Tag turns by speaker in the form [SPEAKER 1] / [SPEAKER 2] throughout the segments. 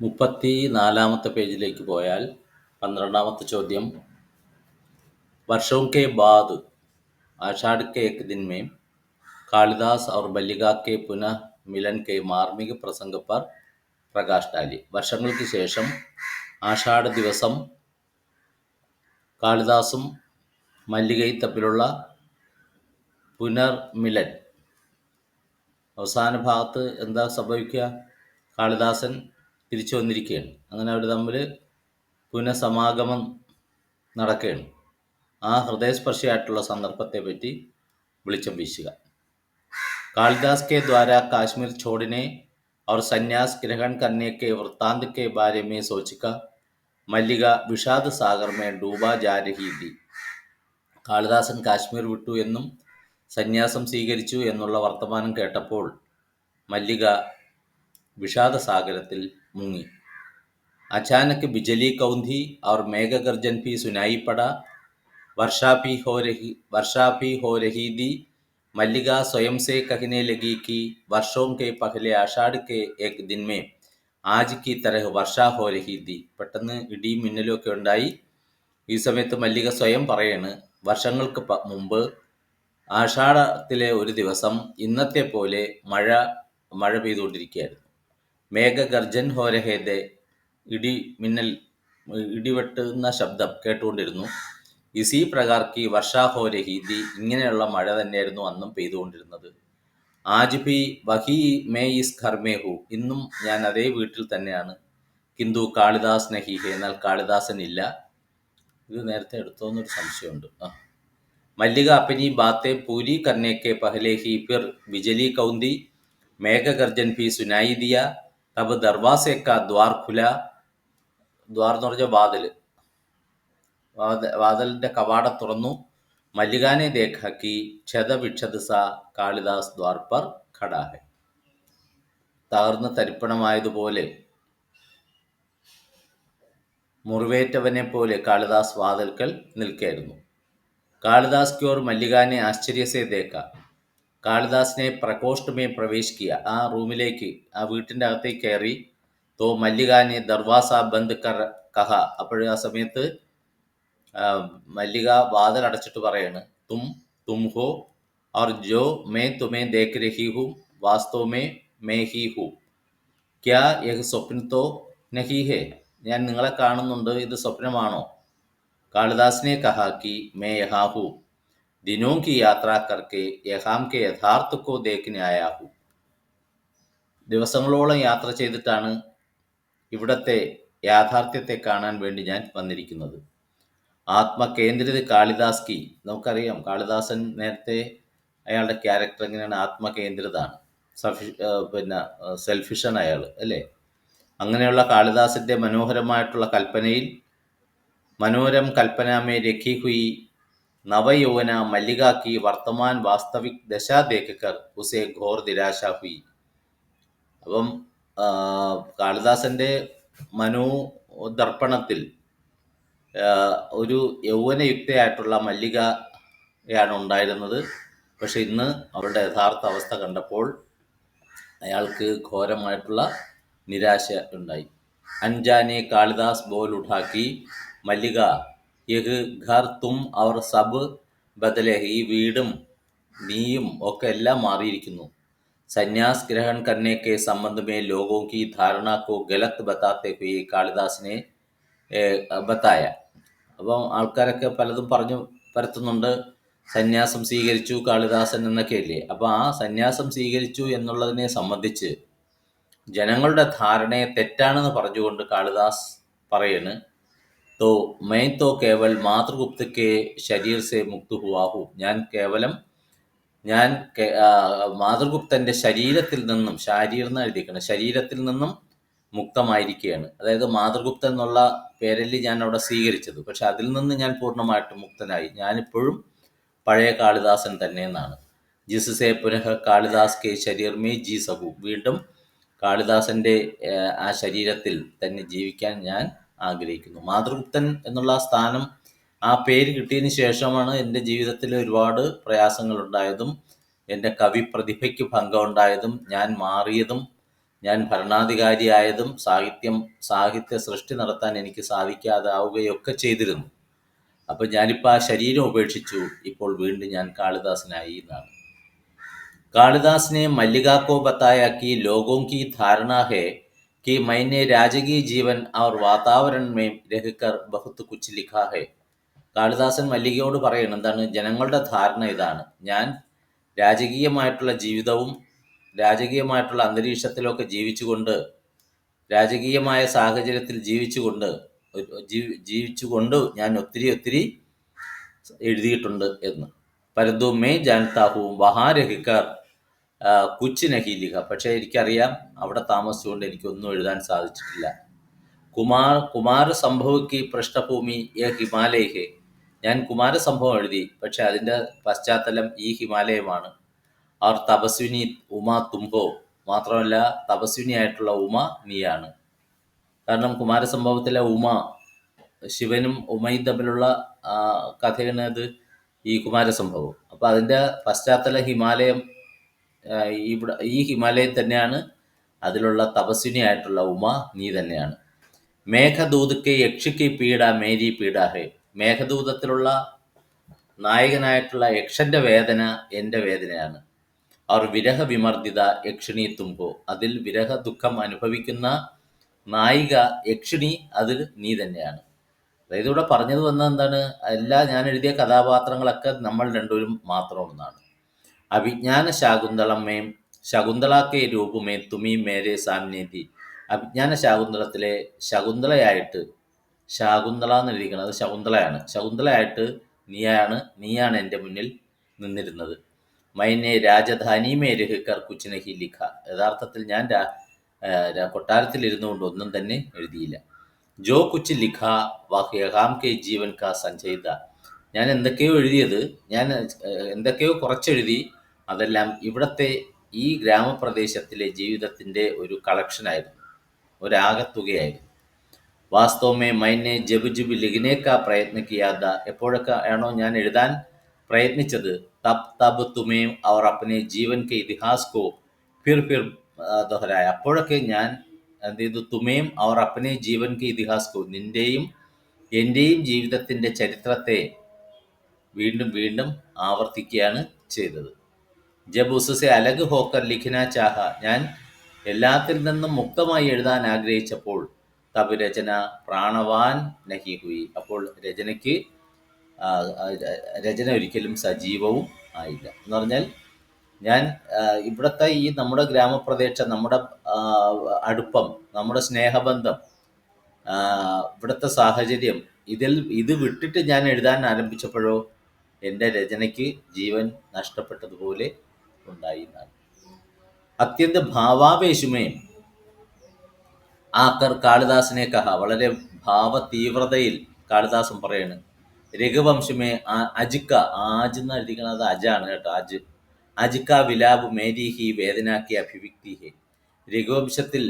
[SPEAKER 1] 34-ാമത്തെ പേജിലേക്ക് പോയാൽ 12-ാമത്തെ ചോദ്യം, वर्षों के बाद आषाढ़ के एक दिन में कालिदास और मल्लिका के पुनः मिलन के मार्मिक प्रसंग पर प्रकाश डाली. വർഷങ്ങൾക്ക് ശേഷം ആഷാഢ ദിവസം കാളിദാസും മല്ലികയും തമ്മിലുള്ള പുനർമിലൻ. അവസാന ഭാഗത്ത് എന്താ സംഭവിക്കുക? കാളിദാസൻ തിരിച്ചു വന്നിരിക്കുകയാണ്. അങ്ങനെ അവർ തമ്മിൽ പുനഃസമാഗമം നടക്കുകയാണ്. ആ ഹൃദയസ്പർശിയായിട്ടുള്ള സന്ദർഭത്തെ പറ്റി വെളിച്ചം വീശുക. कालिदास के द्वारा काश्मीर छोड़ने और संन्यास ग्रहण करने के वृत्तांत के बारे में सोचकर मल्लिका विषाद सागर में डूबा जा रही थी. കാളിദാസൻ കാശ്മീർ വിട്ടു എന്നും സന്യാസം സ്വീകരിച്ചു എന്നുള്ള വർത്തമാനം കേട്ടപ്പോൾ മല്ലിക വിഷാദസാഗരത്തിൽ മുങ്ങി. അചാനക് ബിജലി കൗന്ധി और मेघ गर्जन भी सुनाई पड़ा. वर्षा भी हो रही थी. मल्लिका स्वयं से कहने लगी कि वर्षों के पहले आषाढ़ के एक दिन में आज की तरह वर्षा हो रही थी. പെട്ടെന്ന് ഇടിയും മിന്നലും ഒക്കെ ഉണ്ടായി. ഈ സമയത്ത് മല്ലിക സ്വയം പറയാണ്, വർഷങ്ങൾക്ക് മുമ്പ് ആഷാഢത്തിലെ ഒരു ദിവസം ഇന്നത്തെ പോലെ മഴ പെയ്തുകൊണ്ടിരിക്കുകയായിരുന്നു. മേഘഗർജൻ ഹോ രഹേ ഥേ, ഇടിവെട്ടുന്ന ശബ്ദം കേട്ടുകൊണ്ടിരുന്നു. ഇസി പ്രകാർ കി വർഷാ ഹോ രഹി ഥി, ഇങ്ങനെയുള്ള മഴ തന്നെയായിരുന്നു അന്നും പെയ്തുകൊണ്ടിരുന്നത്. ആജ് ഭി വഹി may is Ghar may who, ഇന്നും ഞാൻ അതേ വീട്ടിൽ തന്നെയാണ്. കിന്തു കാളിദാസ് നഹി ഹേ, എന്നാൽ കാളിദാസൻ ഇല്ല. ഇത് നേരത്തെ എടുത്തോന്നൊരു സംശയമുണ്ട്. मल्लिका अपनी बातें पूरी करने के पहले ही फिर बिजली कौंधी, मेघ गर्जन भी सुनाई दिया. तब दरवाजे का द्वार खुला. द्वार എന്ന് പറഞ്ഞാൽ വാതിലിന്റെ കവാടം തുറന്നു. मल्लिका ने देखा कि क्षत विक्षत सा कालिदास द्वार पर खड़ा है. തകർന്ന് തരിപ്പണമായതുപോലെ, മുറിവേറ്റവനെ പോലെ കാളിദാസ് വാതിൽക്കൽ നിൽക്കുകയായിരുന്നു. कालिदास की ओर मल्लिका ने आश्चर्य से देखा. कालिदास ने प्रकोष्ठ में प्रवेश किया. ആ റൂമിലേക്ക്, ആ വീട്ടിൻ്റെ അകത്തേക്ക് കയറി. तो मल्लिका ने दरवाजा बंद कर कहा. അപ്പോൾ ആ സമയത്ത് മല്ലിക വാതിൽ അടച്ചിട്ട് പറയാണ്, तुम हो और जो मैं तुम्हें देख रही हूँ वास्तव में मैं ही हूँ. क्या यह स्वप्न तो नहीं है? ഞാൻ നിങ്ങളെ കാണുന്നുണ്ട്, ഇത് സ്വപ്നമാണോ? कालिदास ने कहा कि मैं यहाँ हूँ. दिनों की यात्रा करके यहाँ के यथार्थ को देखने आया हूँ. ദിവസങ്ങളോളം യാത്ര ചെയ്തിട്ടാണ് ഇവിടത്തെ യാഥാർത്ഥ്യത്തെ കാണാൻ വേണ്ടി ഞാൻ വന്നിരിക്കുന്നത്. ആത്മകേന്ദ്രിത കാളിദാസ് കി, നമുക്കറിയാം കാളിദാസൻ നേരത്തെ അയാളുടെ ക്യാരക്ടർ എങ്ങനെയാണ്, ആത്മകേന്ദ്രിതാണ്, സെൽഫിഷാണ് അയാൾ, അല്ലേ? അങ്ങനെയുള്ള കാളിദാസിൻ്റെ മനോഹരമായിട്ടുള്ള കൽപ്പനയിൽ, मनोरम कल्पना में रखी हुई नवयौवना मल्लिका की वर्तमान वास्तविक दशा देखकर उसे घोर निराशा हुई. അപ്പം കാളിദാസൻ്റെ മനോദർപ്പണത്തിൽ ഒരു യൗവനയുക്തയായിട്ടുള്ള മല്ലികയാണ് ഉണ്ടായിരുന്നത്. പക്ഷെ ഇന്ന് അവരുടെ യഥാർത്ഥ അവസ്ഥ കണ്ടപ്പോൾ അയാൾക്ക് ഘോരമായിട്ടുള്ള നിരാശ ഉണ്ടായി. അൻജാനെ കാളിദാസ് ബോൽ ഉഠാക്കി, മല്ലിക യഹ് ഘർ തും അവർ സബ് ബദലെ, ഈ വീടും നീയും ഒക്കെ എല്ലാം മാറിയിരിക്കുന്നു. സന്യാസ് ഗ്രഹൺ കർനെ കെ സംബന്ധ മേ ലോഗോं की धारणा को गलत बताते हुए കാളിദാസിനെ ബത്തായ. അപ്പം ആൾക്കാരൊക്കെ പലതും പറഞ്ഞു പരത്തുന്നുണ്ട്, സന്യാസം സ്വീകരിച്ചു കാളിദാസൻ എന്നൊക്കെയല്ലേ. അപ്പോൾ ആ സന്യാസം സ്വീകരിച്ചു എന്നുള്ളതിനെ സംബന്ധിച്ച് ജനങ്ങളുടെ ധാരണയെ തെറ്റാണെന്ന് പറഞ്ഞുകൊണ്ട് കാളിദാസ് പറയാണ്, तो मैं तो केवल मातृगुप्त के शरीर से मुक्त हुआ हूँ. ഞാൻ മാതൃഗുപ്തൻ്റെ ശരീരത്തിൽ നിന്നും, ശാരീരം എഴുതിക്കണം, ശരീരത്തിൽ നിന്നും മുക്തമായിരിക്കുകയാണ്. അതായത് മാതൃഗുപ്തൻ എന്നുള്ള പേരല്ലേ ഞാൻ അവിടെ സ്വീകരിച്ചത്, പക്ഷെ അതിൽ നിന്ന് ഞാൻ പൂർണ്ണമായിട്ടും മുക്തനായി. ഞാനിപ്പോഴും പഴയ കാളിദാസൻ തന്നെ എന്നാണ്. ജിസ്സെ പുനഃ കാളിദാസ് കെ ശരീർ മേ ജി സകൂ, വീണ്ടും കാളിദാസൻ്റെ ആ ശരീരത്തിൽ തന്നെ ജീവിക്കാൻ ഞാൻ ആഗ്രഹിക്കുന്നു. മാതൃഗുപ്തൻ എന്നുള്ള സ്ഥാനം, ആ പേര് കിട്ടിയതിന് ശേഷമാണ് എൻ്റെ ജീവിതത്തിൽ ഒരുപാട് പ്രയാസങ്ങൾ ഉണ്ടായതും എൻ്റെ കവി പ്രതിഭയ്ക്ക് ഭംഗം ഉണ്ടായതും ഞാൻ മാറിയതും ഞാൻ ഭരണാധികാരിയായതും സാഹിത്യ സൃഷ്ടി നടത്താൻ എനിക്ക് സാധിക്കാതാവുകയൊക്കെ ചെയ്തിരുന്നു. അപ്പം ഞാനിപ്പോൾ ആ ശരീരം ഉപേക്ഷിച്ചു, ഇപ്പോൾ വീണ്ടും ഞാൻ കാളിദാസനായി എന്നാണ്. कालिदास ने मल्लिका को बताया कि लोगों की धारणा है कि मैंने राजकीय जीवन और वातावरण में रहकर बहुत कुछ लिखा है. കാളിദാസൻ മല്ലികയോട് പറയുന്നത് എന്താണ്? ജനങ്ങളുടെ ധാരണ ഇതാണ്, ഞാൻ രാജകീയമായിട്ടുള്ള ജീവിതവും രാജകീയമായിട്ടുള്ള അന്തരീക്ഷത്തിലൊക്കെ ജീവിച്ചുകൊണ്ട്, രാജകീയമായ സാഹചര്യത്തിൽ ജീവിച്ചുകൊണ്ട് ഞാൻ ഒത്തിരി എഴുതിയിട്ടുണ്ട് എന്ന്. പരന്തു മേ ജാൻതാ ഹൂം വഹാ രഹിക്കർ കുച്ച് നഹി ലിഖ. പക്ഷേ എനിക്കറിയാം, അവിടെ താമസിച്ചുകൊണ്ട് എനിക്കൊന്നും എഴുതാൻ സാധിച്ചിട്ടില്ല. കുമാര സംഭവക്ക് പൃഷ്ഠഭൂമി ഏ ഹിമാലയ ഹെ. ഞാൻ കുമാരസംഭവം എഴുതി, പക്ഷെ അതിൻ്റെ പശ്ചാത്തലം ഈ ഹിമാലയമാണ്. അവർ തപസ്വിനി ഉമ തുംഹോ. മാത്രമല്ല, തപസ്വിനിയായിട്ടുള്ള ഉമ നീയാണ്. കാരണം കുമാരസംഭവത്തിലെ ഉമ, ശിവനും ഉമയും തമ്മിലുള്ള കഥയാണ് അത്, ഈ കുമാരസംഭവം. അപ്പോൾ അതിൻ്റെ പശ്ചാത്തല ഹിമാലയം, ഈ ഹിമാലയം തന്നെയാണ്. അതിലുള്ള തപസ്വിനിയായിട്ടുള്ള ഉമ നീ തന്നെയാണ്. മേഘദൂതക്ക് യക്ഷിക്ക് പീഡ മേരി പീഡ ഹേ. മേഘദൂതത്തിലുള്ള നായകനായിട്ടുള്ള യക്ഷന്റെ വേദന എൻ്റെ വേദനയാണ്. അവർ വിരഹ വിമർദ്ദിത യക്ഷിണി തുമ്പോ. അതിൽ വിരഹ ദുഃഖം അനുഭവിക്കുന്ന നായിക യക്ഷിണി, അതിൽ നീ തന്നെയാണ്. അതായത് ഇവിടെ പറഞ്ഞത് വന്നത് എന്താണ്? ഞാൻ എഴുതിയ കഥാപാത്രങ്ങളൊക്കെ നമ്മൾ രണ്ടുപേരും മാത്രമെന്നാണ്. അഭിജ്ഞാന ശകുന്തളാക്കെ രൂപമേ തുമി മേരെ സാമ്നെ തി. അഭിജ്ഞാന ശാകുന്തളത്തിലെ ശകുന്തളയായിട്ട്, ശാകുന്തള എന്നെഴുതിക്കുന്നത് ശകുന്തളയാണ്, ശകുന്തളയായിട്ട് നീയാണ് എൻ്റെ മുന്നിൽ നിന്നിരുന്നത്. മൈനെ രാജധാനി മേ രഹിക്കർ കുച്ച് നഹി ലിഖ. യഥാർത്ഥത്തിൽ ഞാൻ കൊട്ടാരത്തിൽ ഇരുന്നുകൊണ്ട് ഒന്നും തന്നെ എഴുതിയില്ല. ജോ കുച്ച് ലിഖ വാഹ്യഹാം കെ ജീവൻ കാ സഞ്ചയിത. ഞാൻ എന്തൊക്കെയോ എഴുതിയത്, ഞാൻ എന്തൊക്കെയോ കുറച്ചെഴുതി, അതെല്ലാം ഇവിടുത്തെ ഈ ഗ്രാമപ്രദേശത്തിലെ ജീവിതത്തിൻ്റെ ഒരു കളക്ഷനായിരുന്നു, ഒരാകത്തുകയായിരുന്നു. വാസ്തവമേ മൈനെ ജബ് ജബ് ലിഖ്നേക്കാ പ്രയത്ന കിയാത. എപ്പോഴൊക്കെ ആണോ ഞാൻ എഴുതാൻ പ്രയത്നിച്ചത്, തബ് തുമേ അവർ അപ്പനെ ജീവൻ കെ ഇതിഹാസ് കോ ഫിർ ദോഹരായ. അപ്പോഴൊക്കെ ഞാൻ എന്ത് ചെയ്തു? തുമേം അവർ അപ്പനെ ജീവൻ കെ ഇതിഹാസ് കോ, നിൻ്റെയും എൻ്റെയും ജീവിതത്തിൻ്റെ ചരിത്രത്തെ വീണ്ടും വീണ്ടും ആവർത്തിക്കുകയാണ് ചെയ്തത്. ജബ് ഉസ്സെ അലഗ് ഹോക്കർ ലിഖ്ന ചാഹ. ഞാൻ എല്ലാത്തിൽ നിന്നും മുക്തമായി എഴുതാൻ ആഗ്രഹിച്ചപ്പോൾ തബ് രചന പ്രാണവാൻ നഹി ഹുയി. അപ്പോൾ രചന ഒരിക്കലും സജീവവും ആയില്ല. എന്ന് പറഞ്ഞാൽ, ഞാൻ ഇവിടുത്തെ ഈ നമ്മുടെ ഗ്രാമപ്രദേശം, നമ്മുടെ അടുപ്പം, നമ്മുടെ സ്നേഹബന്ധം, ഇവിടുത്തെ സാഹചര്യം, ഇത് വിട്ടിട്ട് ഞാൻ എഴുതാൻ ആരംഭിച്ചപ്പോഴോ എൻ്റെ രചനയ്ക്ക് ജീവൻ നഷ്ടപ്പെട്ടതുപോലെ ഉണ്ടായി എന്നാണ്. അത്യന്ത ഭാവാവേശുമേ ആക്കർ കാളിദാസിനെ കഹ. വളരെ ഭാവതീവ്രതയിൽ കാളിദാസൻ പറയാണ്, രഘുവംശമേ അജിക്ക. ആജ് എന്ന് എഴുതിക്കുന്നത് അജാണ് കേട്ടോ, അജിക്ക വിലാപ് മേരി ഹി വേദനാക്കി അഭിവ്യക്തി ഹെ. രഘുവംശത്തിൽ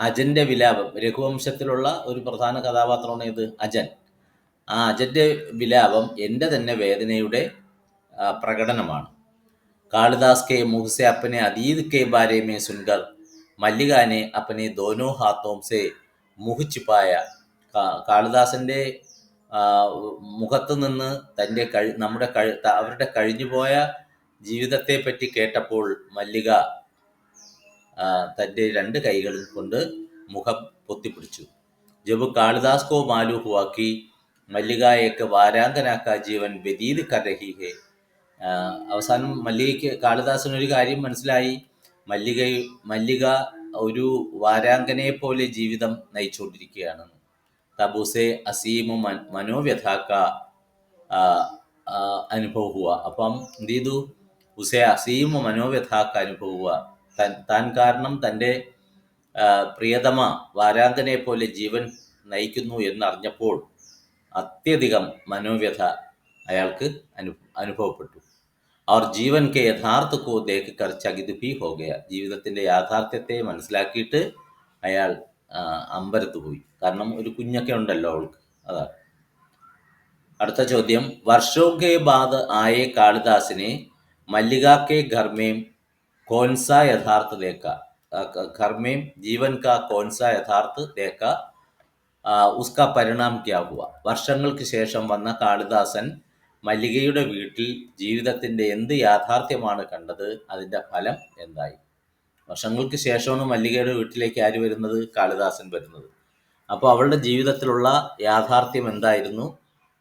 [SPEAKER 1] അജന്റെ വിലാപം. രഘുവംശത്തിലുള്ള ഒരു പ്രധാന കഥാപാത്രമാണ് ഇത്, അജൻ. ആ അജന്റെ വിലാപം എൻ്റെ തന്നെ വേദനയുടെ പ്രകടനമാണ്. कालिदास के मुख से अपने अतीत के बारे में सुनकर मल्लिका ने अपने दोनों हाथों से मुख छिपाया. കാളിദാസൻ്റെ മുഖത്ത് നിന്ന് അവരുടെ കഴിഞ്ഞുപോയ ജീവിതത്തെ പറ്റി കേട്ടപ്പോൾ മല്ലിക തൻ്റെ 2 കൈകളും കൊണ്ട് മുഖം പൊത്തിപ്പിടിച്ചു. ജബ് കാളിദാസ് കോ മാലൂ ഹുവാ കി മല്ലിക ഏക് വാരാങ്കന കാ ജീവൻ വ്യതീത് കർ രഹി ഹെ. അവസാനം കാളിദാസനൊരു കാര്യം മനസ്സിലായി, മല്ലിക ഒരു വാരാങ്കനയെ പോലെ ജീവിതം നയിച്ചുകൊണ്ടിരിക്കുകയാണെന്ന്. തബുസെ അസീമ മനോവ്യഥാക്ക അനുഭവ ഹുവ. അപ്പം എന്ത് ചെയ്തു? ഉസെ അസീമ മനോവ്യഥാക്ക അനുഭവ ഹുവ. താൻ കാരണം തൻ്റെ പ്രിയതമ വാരാങ്കനയെ പോലെ ജീവൻ നയിക്കുന്നു എന്നറിഞ്ഞപ്പോൾ അത്യധികം മനോവ്യഥ അയാൾക്ക് അനുഭവപ്പെട്ടു. അവർ ജീവൻ കെ യഥാർത്ഥ കോ ദേഖ് കർ ചകിത് ഭി ഹോ ഗയ. ജീവിതത്തിൻ്റെ യാഥാർത്ഥ്യത്തെ മനസ്സിലാക്കിയിട്ട് അയാൾ അമ്പരത്ത് പോയി. കാരണം ഒരു കുഞ്ഞൊക്കെ ഉണ്ടല്ലോ അവൾക്ക്, അതാണ്. അടുത്ത ചോദ്യം, വർഷോ കെ ബാദ് ആയേ കാളിദാസിനെ മല്ലിക കെ ഘർ മേ കോൻസ യഥാർത്ഥ ദേക്ക. घर में जीवन का कौन सा यथार्थ देखा ഉസ്കാ പരിണാം ക്യാ ഹുവ. വർഷങ്ങൾക്ക് ശേഷം വന്ന കാളിദാസൻ മല്ലികയുടെ വീട്ടിൽ ജീവിതത്തിൻ്റെ എന്ത് യാഥാർത്ഥ്യമാണ് കണ്ടത്, അതിൻ്റെ ഫലം എന്തായി. വർഷങ്ങൾക്ക് ശേഷമാണ് മല്ലികയുടെ വീട്ടിലേക്ക് ആര് വരുന്നത്? കാളിദാസൻ വരുന്നത്. അപ്പോൾ അവളുടെ ജീവിതത്തിലുള്ള യാഥാർത്ഥ്യം എന്തായിരുന്നു,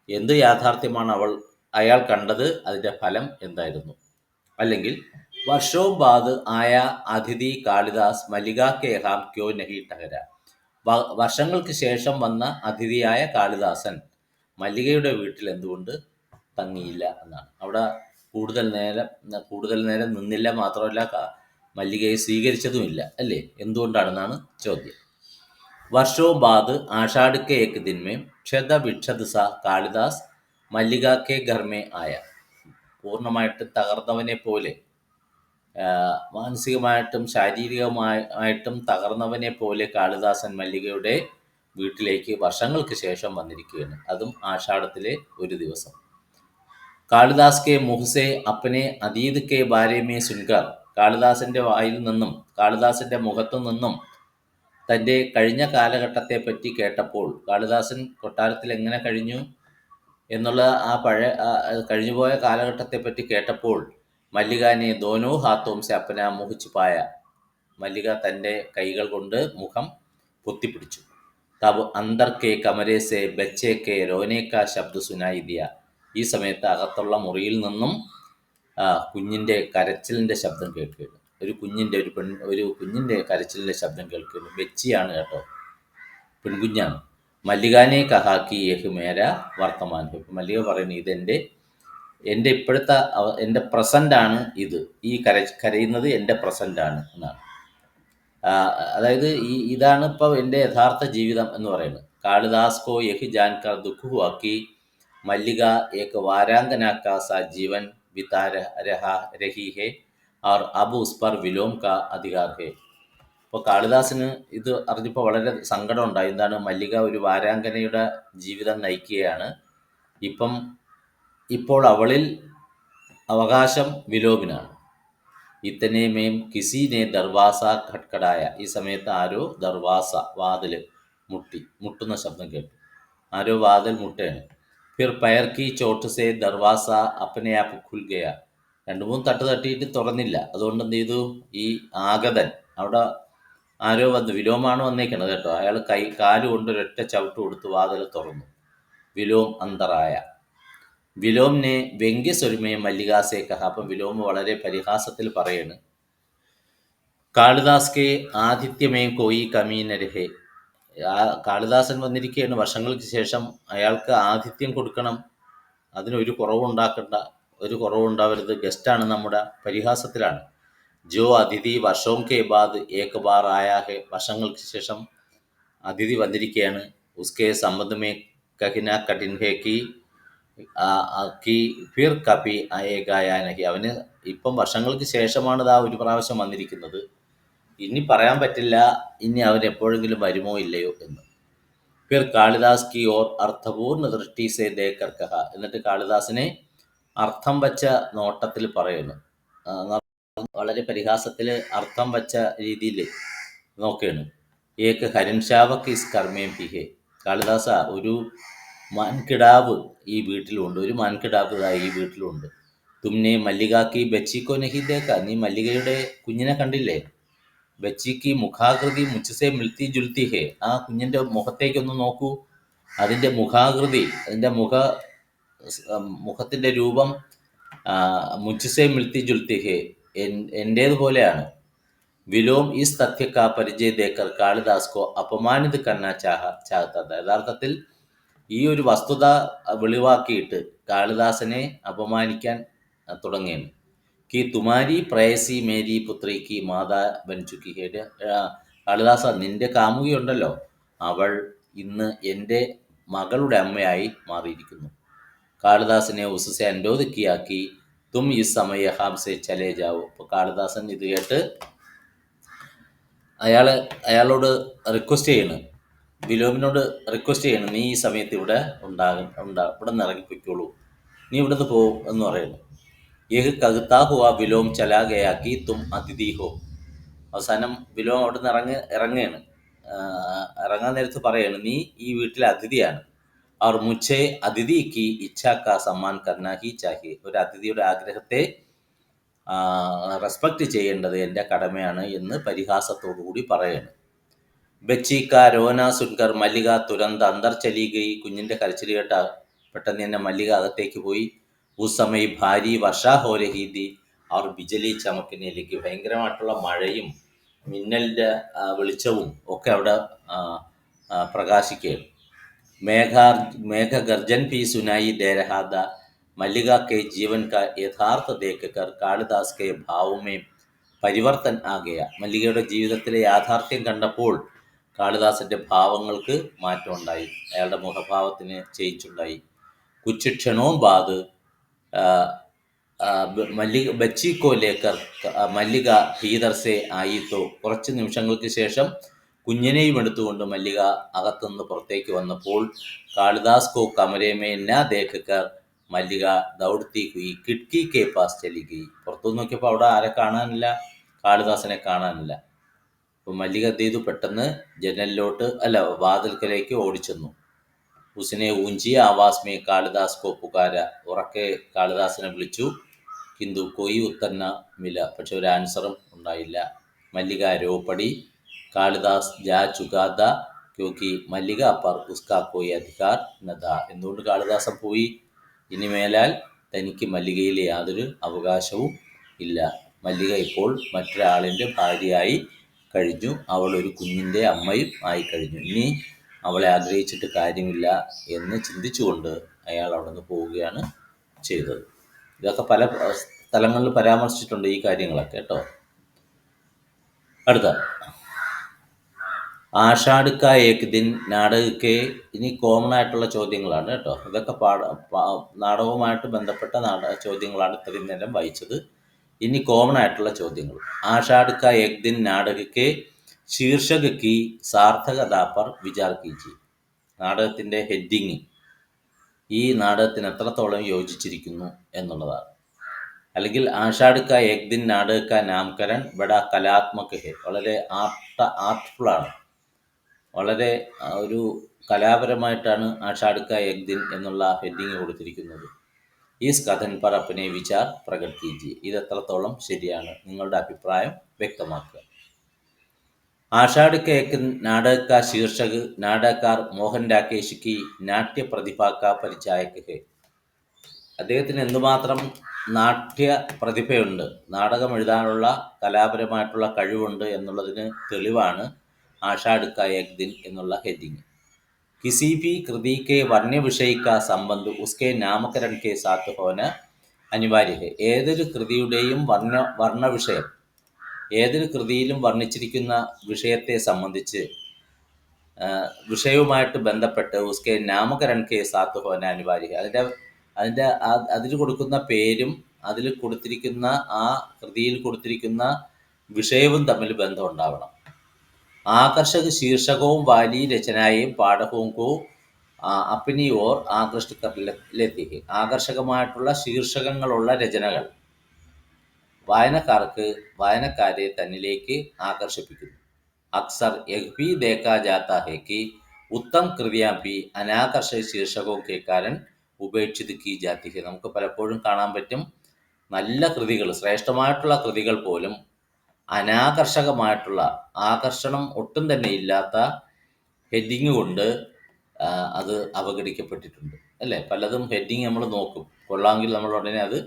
[SPEAKER 1] എന്ത് യാഥാർത്ഥ്യമാണ് അയാൾ കണ്ടത്, അതിൻ്റെ ഫലം എന്തായിരുന്നു. അല്ലെങ്കിൽ വർഷവും ബാദ് ആയ അതിഥി കാളിദാസ് മല്ലിക കെ ഹാം ക്യോ നഹി ടഹര. വർഷങ്ങൾക്ക് ശേഷം വന്ന അതിഥിയായ കാളിദാസൻ മല്ലികയുടെ വീട്ടിൽ എന്തുകൊണ്ട് തങ്ങിയില്ല എന്നാണ്. അവിടെ കൂടുതൽ നേരം നിന്നില്ല, മാത്രമല്ല മല്ലികയെ സ്വീകരിച്ചതുമില്ല അല്ലേ, എന്തുകൊണ്ടാണെന്നാണ് ചോദ്യം. വർഷവും ബാദ് ആഷാഢ के एक दिन में क्षत विक्षत सा കാളിദാസ് മല്ലിക കെ ഘർ മേ ആയ. പൂർണ്ണമായിട്ട് തകർന്നവനെ പോലെ, മാനസികമായിട്ടും ശാരീരികമായിട്ടും തകർന്നവനെ പോലെ കാളിദാസൻ മല്ലികയുടെ വീട്ടിലേക്ക് വർഷങ്ങൾക്ക് ശേഷം വന്നിരിക്കുകയാണ്. അതും ആഷാഢത്തിലെ ഒരു ദിവസം. കാളിദാസ് കെ മുഹ്സെ അപ്പനെ അതീത് കെ ബാരേമേ സുൻകർ. കാളിദാസൻ്റെ വായിൽ നിന്നും, കാളിദാസൻ്റെ മുഖത്തു നിന്നും തൻ്റെ കഴിഞ്ഞ കാലഘട്ടത്തെ പറ്റി കേട്ടപ്പോൾ, കാളിദാസൻ കൊട്ടാരത്തിൽ എങ്ങനെ കഴിഞ്ഞു എന്നുള്ള ആ കഴിഞ്ഞുപോയ കാലഘട്ടത്തെപ്പറ്റി കേട്ടപ്പോൾ, മല്ലികാനെ ദോനോ ഹാത്തോം സെ അപ്പന മുഹ് ഛുപായ. മല്ലിക തൻ്റെ കൈകൾ കൊണ്ട് മുഖം പൊത്തിപ്പിടിച്ചു. തബ് അന്തർ കെ കമരെ സെ ബച്ചെ കെ രോനെ കാ ശബ്ദ സുനായി ദിയ. ഈ സമയത്ത് അകത്തുള്ള മുറിയിൽ നിന്നും കുഞ്ഞിൻ്റെ കരച്ചിലിൻ്റെ ശബ്ദം കേൾക്കുകയാണ്. ഒരു കുഞ്ഞിൻ്റെ കരച്ചിലിൻ്റെ ശബ്ദം കേൾക്കുന്നു. ബച്ചിയാണ് കേട്ടോ, പെൺകുഞ്ഞാണ്. മല്ലികാനെ കഹാക്കി യഹ് മേര വർത്തമാൻ. മല്ലിക പറയുന്നു, എൻ്റെ ഇപ്പോഴത്തെ എൻ്റെ പ്രസൻ്റാണ് ഇത്, ഈ കരയുന്നത് എൻ്റെ പ്രസൻ്റാണ് എന്നാണ്. അതായത് ഇതാണ് ഇപ്പോൾ എൻ്റെ യഥാർത്ഥ ജീവിതം എന്ന് പറയുന്നത്. കാളിദാസ് കോ യഹ് ജാൻകർ ദുഃഖ് ഹുവാ കി മല്ലിക ഏക് വാരാംഗന കാ സാ ജീവൻ ബിതാ രഹി ഹെ और अब उस पर विलोम का अधिकार है. അപ്പോൾ കാളിദാസിന് ഇത് അറിഞ്ഞപ്പോൾ വളരെ സങ്കടം ഉണ്ടായി. എന്താണ്, മല്ലിക ഒരു വാരാംഗനയുടെ ജീവിതം നയിക്കുകയാണ്, ഇപ്പോൾ അവളിൽ അവകാശം വിലോമിനാണ്. ഇത്തനെ മേം കിസിനെ ദർവാസ ഖട്കടായ. ഈ സമയത്ത് ആരോ ദർവാസ, വാതിൽ മുട്ടുന്ന ശബ്ദം കേട്ടു. ആരോ വാതിൽ മുട്ടുകയാണ്. ഫിർ പയർ കി ചോട്ട് സെ ദർവാസ അപ്പനെ ആപ്പ് ഖുൽ ഗയ. 2-3 തട്ട് തട്ടിയിട്ട് തുറന്നില്ല. അതുകൊണ്ട് എന്ത് ചെയ്തു, ഈ ആഗതൻ, അവിടെ ആരോ വന്നു, വിലോമാണ് വന്നേക്കണത് കേട്ടോ, അയാൾ കാലുകൊണ്ട് ഒരൊറ്റ ചവിട്ട് കൊടുത്ത് വാതിൽ തുറന്നു. വിലോം അന്തറായ. വിലോമിനെ വ്യംഗ്യസ്വരമേ മല്ലികാസേ കഹ. അപ്പം വിലോം വളരെ പരിഹാസത്തിൽ പറയാണ്, കാളിദാസ് കെ ആതിഥ്യമേ കോയി കമീന രഹേ. കാളിദാസൻ വന്നിരിക്കുകയാണ്, വർഷങ്ങൾക്ക് ശേഷം അയാൾക്ക് ആതിഥ്യം കൊടുക്കണം, അതിനൊരു കുറവുണ്ടാവരുത്, ഗസ്റ്റാണ്, നമ്മുടെ പരിഹാസത്തിലാണ്. ജോ അതിഥി വർഷവും കെ ബാദ് ഏക് ബാർ ആയാ ഹെ. വർഷങ്ങൾക്ക് ശേഷം അതിഥി വന്നിരിക്കുകയാണ്. ഉസ്കെ സംബന്ധമേ കഹിന കഠിൻ ഹെ കി ഫിർ കപി ആയേഗായാ നഹി. അവന് ഇപ്പം വർഷങ്ങൾക്ക് ശേഷമാണ് ഒരു പ്രാവശ്യം വന്നിരിക്കുന്നത്, ഇനി പറയാൻ പറ്റില്ല ഇനി അവൻ എപ്പോഴെങ്കിലും വരുമോ ഇല്ലയോ എന്ന്. ഫിർ കാളിദാസ് കി ഓർ അർത്ഥപൂർണ്ണ ദൃഷ്ടി സെ ദേക്കർ കഹ. എന്നിട്ട് കാളിദാസിനെ അർത്ഥം വച്ച നോട്ടത്തിൽ പറയുന്നു, വളരെ പരിഹാസത്തിൽ അർത്ഥം വച്ച രീതിയിൽ നോക്കുകയാണ്. ഏക്ക് ഹരിൻഷാവക്ക് ഇസ് കർമ്മേം പിഹെ. കാളിദാസ, ഒരു മാൻകിടാവ് ഈ വീട്ടിലുണ്ട്, ഒരു മാൻകിടാവ് ഈ വീട്ടിലുണ്ട്. തുമ്നെ മല്ലികാക്കി ബച്ചിക്കോ നഹി ദേക്ക. നീ മല്ലികയുടെ കുഞ്ഞിനെ കണ്ടില്ലേ? ബച്ചിക്ക് മുഖാകൃതി മുച്ചസെ മിൽത്തി ജുൽത്തി ഹേ. ആ കുഞ്ഞിൻ്റെ മുഖത്തേക്കൊന്ന് നോക്കൂ, അതിൻ്റെ മുഖാകൃതി, അതിൻ്റെ മുഖത്തിൻ്റെ രൂപം മുച്ചസെ മിൽത്തി ജുൽത്തി ഹേ, എൻ്റേതുപോലെയാണ്. വിലോം ഈസ് തഥ്യക്കാ പരിചയ ദേക്കർ കാളിദാസ് കോ അപമാനിത് കന്ന ചാഹത്ത. യഥാർത്ഥത്തിൽ ഈ ഒരു വസ്തുത വെളിവാക്കിയിട്ട് കാളിദാസനെ അപമാനിക്കാൻ തുടങ്ങിയാണ്. കി തുമാരി പ്രയസി മേരി പുത്രി കി മാതാ ബൻചുക്കി ഹേ. കാളിദാസ, നിന്റെ കാമുകിയുണ്ടല്ലോ, അവൾ ഇന്ന് എൻ്റെ മകളുടെ അമ്മയായി മാറിയിരിക്കുന്നു. കാളിദാസിനെ ഉസ്സെ അനുരോധ കിയാക്കി തും ഈ സമയ ഹാംസെ ചലേ ജാവോ. അപ്പോൾ കാളിദാസൻ ഇത് കേട്ട് അയാളോട് റിക്വസ്റ്റ് ചെയ്യണ്, വിലോമിനോട് റിക്വസ്റ്റ് ചെയ്യണ്, നീ ഈ സമയത്ത് ഇവിടെ ഇവിടെ നിന്ന് ഇറങ്ങിപ്പോയിക്കോളൂ, നീ ഇവിടുന്ന് പോകും എന്ന് പറയുന്നു. യഹ് കഹ്താ ഹുവാ വിലോം ചലാ ഗയാ കി തും അതിഥി ഹോ. അവസാനം ബിലോ അവിടെ നിന്ന് ഇറങ്ങുകയാണ്. ഇറങ്ങാൻ നേരത്ത് പറയാണ്, നീ ഈ വീട്ടിലെ അതിഥിയാണ്. അവർ മുച്ചേ അതിഥി കി ഇച്ഛാ സമ്മാൻ കർണ ഹി ചാഹിയെ. ഒരു അതിഥിയുടെ ആഗ്രഹത്തെ റെസ്പെക്റ്റ് ചെയ്യേണ്ടത് എൻ്റെ കടമയാണ് എന്ന് പരിഹാസത്തോടു കൂടി പറയാണ്. ബച്ചീക്ക രോന സുൻകർ മല്ലിക തുരന്ത അന്തർ ചലി ഗയി. കുഞ്ഞിൻ്റെ കരച്ചിൽ കേട്ട പെട്ടെന്ന് തന്നെ മല്ലിക അകത്തേക്ക് പോയി. ഉസ് സമയ ഭാരി വർഷാ ഹോ രഹി ഥി അവർ ബിജലി ചമക്കിനേലേക്ക്. ഭയങ്കരമായിട്ടുള്ള മഴയും മിന്നലിൻ്റെ വെളിച്ചവും ഒക്കെ അവിടെ പ്രകാശിക്കുകയാണ്. മേഘ ഗർജൻ ഭി സുനായി ദേ രഹാ ഥാ. मल्लिका के जीवन का यथार्थ देखकर कालिदास के भाव में പരിവർത്തൻ ആകയ. മല്ലികയുടെ ജീവിതത്തിലെ യാഥാർത്ഥ്യം കണ്ടപ്പോൾ കാളിദാസന്റെ ഭാവങ്ങൾക്ക് മാറ്റമുണ്ടായി. അയാളുടെ മുഖഭാവത്തിന് ചേഞ്ചുണ്ടായി. കുച്ച് ക്ഷണവും ബാദ് മല്ലിക ബച്ചിക്കോ ലേക്കർ മല്ലിക ഭീതർ സെ ആയിത്തോ. കുറച്ച് നിമിഷങ്ങൾക്ക് ശേഷം കുഞ്ഞിനെയും എടുത്തുകൊണ്ട് മല്ലിക അകത്തുനിന്ന് പുറത്തേക്ക് വന്നപ്പോൾ കാളിദാസ് കോ കമരമേ ന ദേഖക്കർ മല്ലിക ദൗഡ്ത്തി ഹുയി കിഡ്കി കെ പാസ് ചലി ഗയി. പുറത്തു നോക്കിയപ്പോൾ അവിടെ ആരെ കാണാനില്ല, കാളിദാസനെ കാണാനില്ല. അപ്പോൾ മല്ലിക എന്ത് ചെയ്തു, പെട്ടെന്ന് ജനലിലോട്ട് വാതിൽക്കലേക്ക് ഓടിച്ചെന്നു. ഉസിനെ ഊഞ്ചി ആവാസ് മേ കാളിദാസ് കോ പുകാര. ഉറക്കെ കാളിദാസനെ വിളിച്ചു. കിന്തു കൊയ് ഉത്തന്ന മില. പക്ഷെ ഒരു ആൻസറും ഉണ്ടായില്ല. മല്ലിക രോപടി. കാളിദാസ് ജാ ചുകാദ ക്യോക്കി മല്ലിക പർ ഉസ്കാ കോയി അധികാർ നദ. എന്തുകൊണ്ട് കാളിദാസൻ പോയി? ഇനി മേലാൽ തനിക്ക് മല്ലികയിൽ യാതൊരു അവകാശവും ഇല്ല. മല്ലിക ഇപ്പോൾ മറ്റൊരാളിൻ്റെ ഭാര്യയായി കഴിഞ്ഞു. അവൾ ഒരു കുഞ്ഞിൻ്റെ അമ്മയും ആയിക്കഴിഞ്ഞു. ഇനി അവളെ ആഗ്രഹിച്ചിട്ട് കാര്യമില്ല എന്ന് ചിന്തിച്ചുകൊണ്ട് അയാൾ അവിടെ നിന്ന് പോവുകയാണ് ചെയ്തത്. ഇതൊക്കെ പല സ്ഥലങ്ങളിൽ പരാമർശിച്ചിട്ടുണ്ട് ഈ കാര്യങ്ങളൊക്കെ കേട്ടോ. അടുത്ത ആഷാഢ് കാ ഏക് ദിൻ നാടകക്കെ. ഇനി കോമൺ ആയിട്ടുള്ള ചോദ്യങ്ങളാണ് കേട്ടോ. ഇതൊക്കെ നാടകവുമായിട്ട് ബന്ധപ്പെട്ട ചോദ്യങ്ങളാണ് ഇത്രയും നേരം വായിച്ചത്. ഇനി കോമൺ ആയിട്ടുള്ള ചോദ്യങ്ങൾ. ആഷാഢ് കാ ഏക് ദിൻ നാടകക്കെ ശീർഷക് കി സാർത്ഥകത പർ വിചാർ കീജിയെ. നാടകത്തിൻ്റെ ഹെഡിങ് ഈ നാടകത്തിന് എത്രത്തോളം യോജിച്ചിരിക്കുന്നു എന്നുള്ളതാണ്. അല്ലെങ്കിൽ ആഷാഢ് കാ ഏക് ദിൻ നാടക കാ നാമകരൺ ബഡാ കലാത്മക് ഹെ. വളരെ ആർട്ട്ഫുള്ളാണ്, വളരെ ഒരു കലാപരമായിട്ടാണ് ആഷാഢ് കാ ഏക് ദിൻ എന്നുള്ള ഹെഡിങ് കൊടുത്തിരിക്കുന്നത്. ഈസ് കഥൻ പർ അപ്നെ വിചാർ പ്രകട് കീജിയെ. ഇത് എത്രത്തോളം ശരിയാണ്, നിങ്ങളുടെ അഭിപ്രായം വ്യക്തമാക്കുക. ആഷാഢ് കാ ഏക് നാടക കാ ശീർഷക് നാടകക്കാർ മോഹൻ രാകേഷ് കി നാട്യ പ്രതിഭ കാ പരിചായക് ഹെ. അദ്ദേഹത്തിന് എന്തുമാത്രം നാട്യ പ്രതിഭയുണ്ട്, നാടകം എഴുതാനുള്ള കലാപരമായിട്ടുള്ള കഴിവുണ്ട് എന്നുള്ളതിന് തെളിവാണ് ആഷാഢ് കാ ഏക് ദിൻ എന്നുള്ള ഹെഡിങ്. കിസി ഭി കൃതി കെ വർണ്യ വിഷയ കാ സംബന്ധ് ഉസ്കെ നാമകരൺ കെ സാത്ത് ഹോന അനിവാര്യ ഹെ. ഏതൊരു കൃതിയുടെയും വർണ്ണവിഷയം, ഏതൊരു കൃതിയിലും വർണ്ണിച്ചിരിക്കുന്ന വിഷയത്തെ സംബന്ധിച്ച് വിഷയവുമായിട്ട് ബന്ധപ്പെട്ട് ഉസ്കെ നാമകരൺ കെ സാത്ത് ഹോന അനിവാര്യ ഹെ. അതിൽ കൊടുക്കുന്ന പേരും അതിൽ കൊടുത്തിരിക്കുന്ന ആ കൃതിയിൽ കൊടുത്തിരിക്കുന്ന വിഷയവും തമ്മിൽ ബന്ധം ഉണ്ടാവണം. ആകർഷക ശീർഷകവും വാലി രചനയും പാഠകവും കോ അപ്പിനി ഓർ ആകൃഷ്ട കർലെത്തി. ആകർഷകമായിട്ടുള്ള ശീർഷകങ്ങളുള്ള രചനകൾ വായനക്കാരെ തന്നിലേക്ക് ആകർഷിപ്പിക്കുന്നു. അക്സർ യഹ് ഭി ദേഖാ ജാതാ ഹെ കി ഉത്തം കൃതിയാ ഭി അനാകർഷക ശീർഷകവും കെ കാരൻ ഉപേക്ഷിത് കി ജാതി ഹെ. നമുക്ക് പലപ്പോഴും കാണാൻ പറ്റും, നല്ല കൃതികൾ, ശ്രേഷ്ഠമായിട്ടുള്ള കൃതികൾ പോലും അനാകർഷകമായിട്ടുള്ള, ആകർഷണം ഒട്ടും തന്നെ ഇല്ലാത്ത ഹെഡിങ് കൊണ്ട് അത് അവഗണിക്കപ്പെട്ടിട്ടുണ്ട് അല്ലേ. പലതും ഹെഡിങ് നമ്മൾ നോക്കും, കൊള്ളാമെങ്കിൽ നമ്മൾ ഉടനെ അത്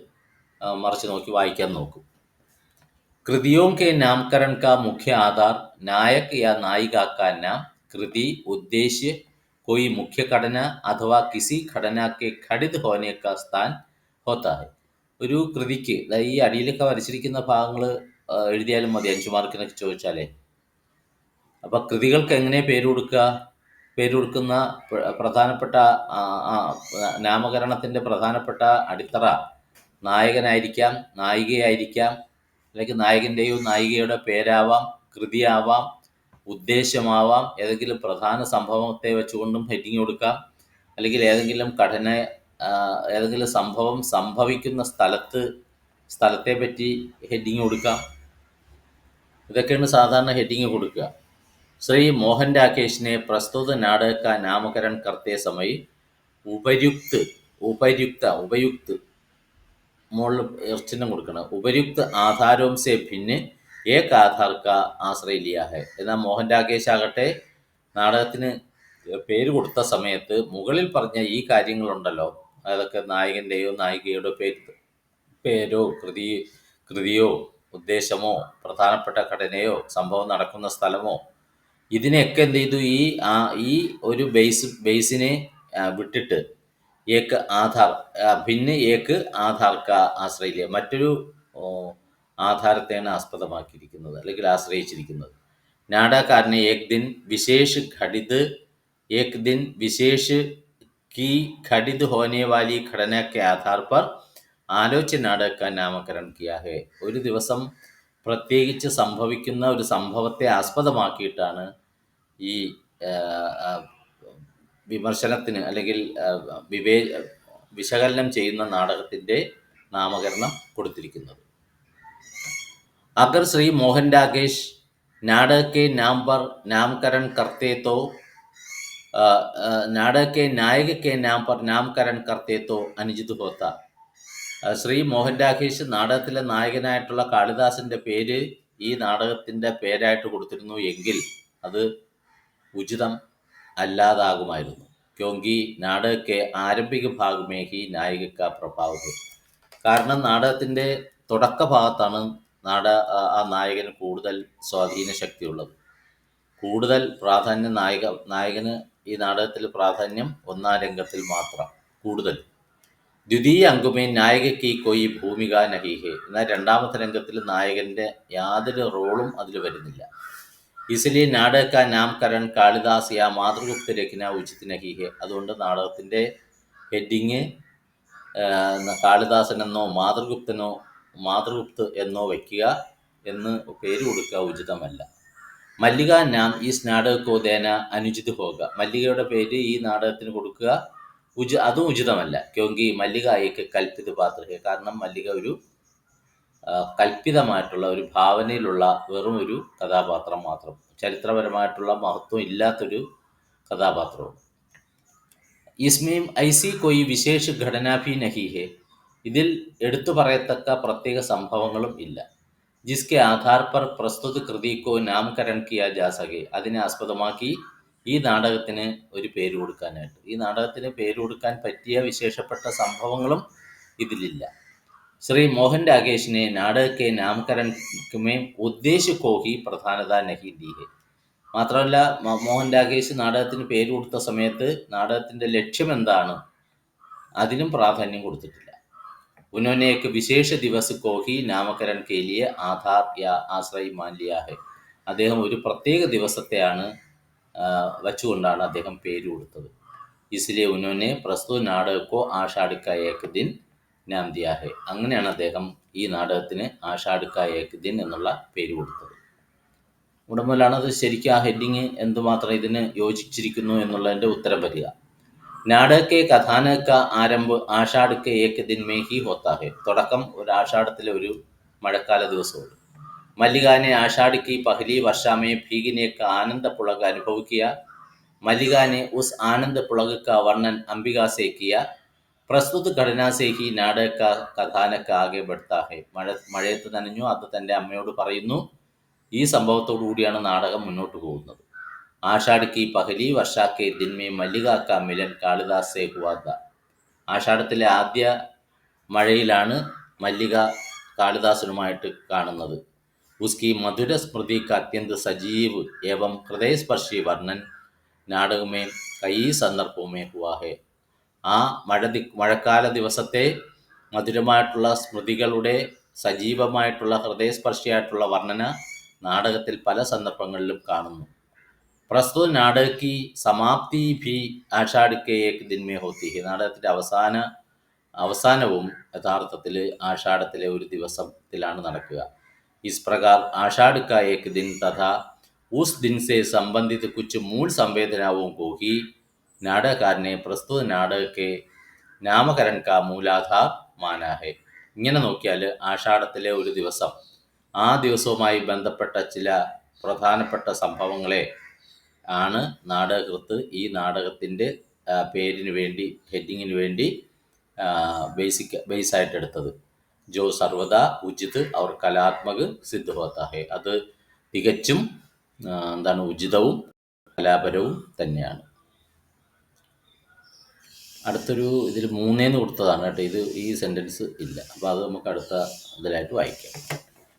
[SPEAKER 1] മറിച്ച് നോക്കി വായിക്കാൻ നോക്കും. कृतियों के नामकरण का मुख्य आधार नायक या नायिका का नाम, कृति, उद्देश्य, कोई मुख्य घटना अथवा किसी घटना के घटित होने का स्थान होता है. ഒരു കൃതിക്ക് ഈ അടിയിലൊക്കെ വരച്ചിരിക്കുന്ന ഭാഗങ്ങൾ എഴുതിയാലും മതി 5 മാർക്കിനൊക്കെ ചോദിച്ചാലേ. അപ്പോൾ കൃതികൾക്ക് എങ്ങനെ പേര് കൊടുക്കുന്ന പ്രധാനപ്പെട്ട നാമകരണത്തിൻ്റെ പ്രധാനപ്പെട്ട അടിത്തറ നായകനായിരിക്കാം, നായികയായിരിക്കാം, അല്ലെങ്കിൽ നായകൻ്റെയോ നായികയുടെ പേരാവാം, കൃതിയാവാം, ഉദ്ദേശമാവാം, ഏതെങ്കിലും പ്രധാന സംഭവത്തെ വെച്ചുകൊണ്ടും ഹെഡിങ് കൊടുക്കാം, അല്ലെങ്കിൽ ഏതെങ്കിലും സംഭവം സംഭവിക്കുന്ന സ്ഥലത്തെ പറ്റി ഹെഡിങ് കൊടുക്കാം. ഇതൊക്കെയാണ് സാധാരണ ഹെഡിങ് കൊടുക്കുക. ശ്രീ മോഹൻ രാകേഷിനെ പ്രസ്തുത നാടക का नामकरण करते समय ഉപയുക്ത് ഉപയുക്ത് മുകളിൽ ചിഹ്നം കൊടുക്കണം. ഉപയുക്ത് ആധാരവും സെ ഭിന്ന് ഏക് ആധാർ കാ ആശ്രയ ലിയാ ഹൈ. എന്നാൽ മോഹൻ രാകേഷ് ആകട്ടെ നാടകത്തിന് പേര് കൊടുത്ത സമയത്ത് മുകളിൽ പറഞ്ഞ ഈ കാര്യങ്ങളുണ്ടല്ലോ, അതൊക്കെ നായകൻ്റെയോ നായികയുടെയോ പേരോ കൃതിയോ ഉദ്ദേശമോ പ്രധാനപ്പെട്ട ഘടനയോ സംഭവം നടക്കുന്ന സ്ഥലമോ ഇതിനെയൊക്കെ എന്ത് ചെയ്തു, ഈ ഒരു ബേസിനെ വിട്ടിട്ട് ഏക്ക് ആധാർ ഭിന്ന് ഏക്ക് ആധാർ കാ ആശ്രയിക്കുക, മറ്റൊരു ആധാരത്തെയാണ് ആസ്പദമാക്കിയിരിക്കുന്നത് അല്ലെങ്കിൽ ആശ്രയിച്ചിരിക്കുന്നത്. നാടകക്കാരനെ ഏക് ദിൻ വിശേഷ് की घटित होने वाली घटना के आधार पर ആലോച്യ നാടക का नामकरण किया है. ഒരു ദിവസം പ്രത്യേകിച്ച് സംഭവിക്കുന്ന ഒരു സംഭവത്തെ ആസ്പദമാക്കിയിട്ടാണ് ഈ വിമർശനത്തിന് അല്ലെങ്കിൽ വിശകലനം ചെയ്യുന്ന നാടകത്തിൻ്റെ നാമകരണം കൊടുത്തിരിക്കുന്നത്. अगर श्री मोहन राकेश नाटक के नाम पर नामकरण करते तो नाटक के नायक के नाम पर नामकरण करते तो അനുജിത് ഹോത്ത. ശ്രീ മോഹൻ രാകേഷ് നാടകത്തിലെ നായകനായിട്ടുള്ള കാളിദാസന്റെ പേര് ഈ നാടകത്തിൻ്റെ പേരായിട്ട് കൊടുത്തിരുന്നു എങ്കിൽ അത് ഉചിതം അല്ലാതാകുമായിരുന്നു. ക്യോങ്കി നാടകക്കെ ആരംഭിക ഭാഗമേ ഹി നായിക കാ പ്രഭാവ ഹൈ. കാരണം നാടകത്തിൻ്റെ തുടക്ക ഭാഗത്താണ് ആ നായകന് കൂടുതൽ സ്വാധീന ശക്തിയുള്ളത്. കൂടുതൽ പ്രാധാന്യം നായകന് ഈ നാടകത്തിൽ പ്രാധാന്യം ഒന്നാം രംഗത്തിൽ മാത്രം കൂടുതൽ. ദ്വിതീയ അംഗമേ നായകയ്ക്ക് കൊയ് ഭൂമിക നഹി ഹെ. എന്നാൽ രണ്ടാമത്തെ രംഗത്തിൽ നായകൻ്റെ യാതൊരു റോളും അതിൽ വരുന്നില്ല. इसलिए नाटक का नामकरण കാളിദാസ് യാ മാതൃഗുപ്ത രചന ഉചിത് നഹി ഹെ. അതുകൊണ്ട് നാടകത്തിൻ്റെ ഹെഡിങ് കാളിദാസൻ എന്നോ മാതൃഗുപ്ത് എന്നോ വയ്ക്കുക എന്ന് പേര് കൊടുക്കുക ഉചിതമല്ല. മല്ലിക നാം ഈസ് നാടകക്കോ ദേന അനുചിത് ഹോക. മല്ലികയുടെ പേര് ഈ നാടകത്തിന് കൊടുക്കുക അതും ഉചിതമല്ല. ക്യോങ്കി മല്ലിക ഏക്ക് കൽപ്പിത പാത്ര. കാരണം മല്ലിക ഒരു കൽപ്പിതമായിട്ടുള്ള ഒരു ഭാവനയിലുള്ള വെറും ഒരു കഥാപാത്രം മാത്രം, ചരിത്രപരമായിട്ടുള്ള മഹത്വം ഇല്ലാത്തൊരു കഥാപാത്രവും. ഇസ്മേം ഐസി കൊയ് വിശേഷ ഘടന ഭി നഹി ഹെ. ഇതിൽ എടുത്തു പറയത്തക്ക പ്രത്യേക സംഭവങ്ങളും ഇല്ല. ജിസ്കെ ആധാർ പർ പ്രസ്തുത കൃതിക്കോ നാമകരൺ കിയാ ജാ സകെ. അതിനെ ആസ്പദമാക്കി ഈ നാടകത്തിന് ഒരു പേര് കൊടുക്കാനായിട്ട്, ഈ നാടകത്തിന് പേര് കൊടുക്കാൻ പറ്റിയ വിശേഷപ്പെട്ട സംഭവങ്ങളും ഇതിലില്ല. Shri Mohan രാകേഷിനെ നാടകക്കെ നാമകരൺ may Uddesh co he പ്രധാനത നഹി ദി ഹെ. മാത്രമല്ല മോഹൻ രാകേഷ് നാടകത്തിന് പേര് കൊടുത്ത സമയത്ത് നാടകത്തിൻ്റെ ലക്ഷ്യം എന്താണ് അതിനും പ്രാധാന്യം കൊടുത്തിട്ടില്ല. ഉन्होंने एक വിശേഷ ദിവസ് കോ ഹി നാമകരൺ കെ ലിയെ ആധാർ യാ ആശ്രയ് മാൻ ലിയാ ഹെ. അദ്ദേഹം ഒരു പ്രത്യേക ദിവസത്തെയാണ് വച്ചുകൊണ്ടാണ് അദ്ദേഹം പേര് കൊടുത്തത്. इसलिए उन्होंने प्रस्तुत नाटक को आषाढ़ का एक दिन നാം ദിയാ ഹെ. അങ്ങനെയാണ് അദ്ദേഹം ഈ നാടകത്തിന് ആഷാഢ് കാ ഏക് ദിൻ എന്നുള്ള പേര് കൊടുത്തത്. ഇവിടെ മുതലാണ് അത് ശരിക്കും ആ ഹെഡിങ് എന്തുമാത്രം ഇതിന് യോജിച്ചിരിക്കുന്നു എന്നുള്ളതിൻ്റെ ഉത്തരം വരിക. നാടകക്കെ കഥാനക ആരംഭ് ആഷാഢ് കെ ഏക് ദിൻ മേ ഹി ഹോത്താ ഹെ. തുടക്കം ഒരു ആഷാഢത്തിലെ ഒരു മഴക്കാല ദിവസമുണ്ട്. മല്ലികാനെ ആഷാഢ് की पहली वर्षा में भीगने का आनंद पुलक अनुभव किया. मल्लिका ने उस आनंद पुलक का वर्णन अंबिका से किया. പ്രസ്തുത ഘടന സേ ഹി നാടക കഥാനക ആകെ ബഡ്താ ഹെ. മഴയത്ത് നനഞ്ഞു, അത് തൻ്റെ അമ്മയോട് പറയുന്നു. ഈ സംഭവത്തോടു കൂടിയാണ് നാടകം മുന്നോട്ട് പോകുന്നത്. ആഷാഢ് की पहली वर्षा के दिन में मल्लिका का मिलन कालिदास से हुआ था. ആഷാഢത്തിലെ ആദ്യ മഴയിലാണ് മല്ലിക കാളിദാസനുമായിട്ട് കാണുന്നത്. उसकी मधुर स्मृति का अत्यंत सजीव एवं हृदयस्पर्शी वर्णन नाटक में कई संदर्भों में हुआ है. ആ മഴക്കാല ദിവസത്തെ മധുരമായിട്ടുള്ള സ്മൃതികളുടെ സജീവമായിട്ടുള്ള ഹൃദയസ്പർശിയായിട്ടുള്ള വർണ്ണന നാടകത്തിൽ പല സന്ദർഭങ്ങളിലും കാണുന്നു. പ്രസ്തുത നാടക സമാപ്തി ഭി ആഷാഢ് കെ ഏക് ദിൻ മേ ഹോത്തി ഹെ. നാടകത്തിൻ്റെ അവസാനവും യഥാർത്ഥത്തിൽ ആഷാഢത്തിലെ ഒരു ദിവസത്തിലാണ് നടക്കുക. इस प्रकार आषाढ़ का एक दिन तथा उस दिन से संबंधित कुछ मूल संवेदनाओं को ही नाटककार ने प्रस्तुत नाटक के नामकरण का മൂലാധാർ മാനാ ഹെ. ഇങ്ങനെ നോക്കിയാൽ ആഷാഢത്തിലെ ഒരു ദിവസം ആ ദിവസവുമായി ബന്ധപ്പെട്ട ചില പ്രധാനപ്പെട്ട സംഭവങ്ങളെ ആണ് നാടകകൃത്ത് ഈ നാടകത്തിൻ്റെ പേരിന് വേണ്ടി, ഹെഡിങ്ങിന് വേണ്ടി ബേസായിട്ട് എടുത്തത്. ജോ സർവദാ ഉചിത് ഔർ കലാത്മക് സിദ്ധ ഹോത്താ ഹെ. അത് തികച്ചും ഉചിതവും കലാപരവും തന്നെയാണ്. അടുത്തൊരു ഇതിൽ 3 കൊടുത്തതാണ് കേട്ടോ. ഈ സെൻറ്റൻസ് ഇല്ല. അപ്പോൾ അത് നമുക്ക് അടുത്ത ഇതിലായിട്ട് വായിക്കാം.